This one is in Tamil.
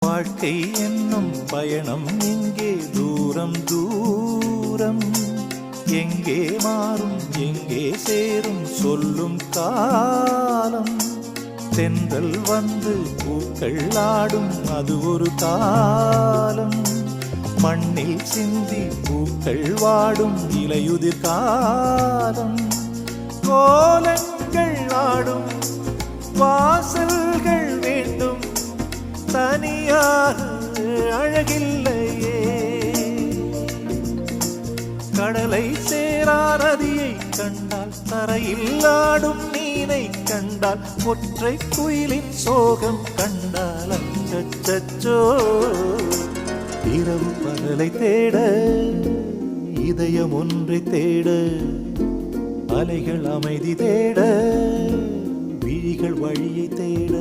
வாழ்க்கை என்னும் பயணம் இங்கே தூரம் தூரம். எங்கே மாறும் எங்கே சேரும் சொல்லும் காலம். தென்றல் வந்து பூக்கள் ஆடும் அது ஒரு காலம். மண்ணில் சிந்தி பூக்கள் வாடும் இலையுதிர் காலம். கோலங்கள் ஆடும் வாசல்கள் வேண்டும், தனியாக அழகில்லையே. கடலை சேரா நதியை கண்டால், தரையில் ஆடும் மீனை கண்டால், ஒற்றை குயிலின் சோகம் கண்டால் அச்சச்சோ. இரவு பகலை தேட இதயம் ஒன்றை தேட, அலைகள் அமைதி தேட, விழிகள் வழியை தேட.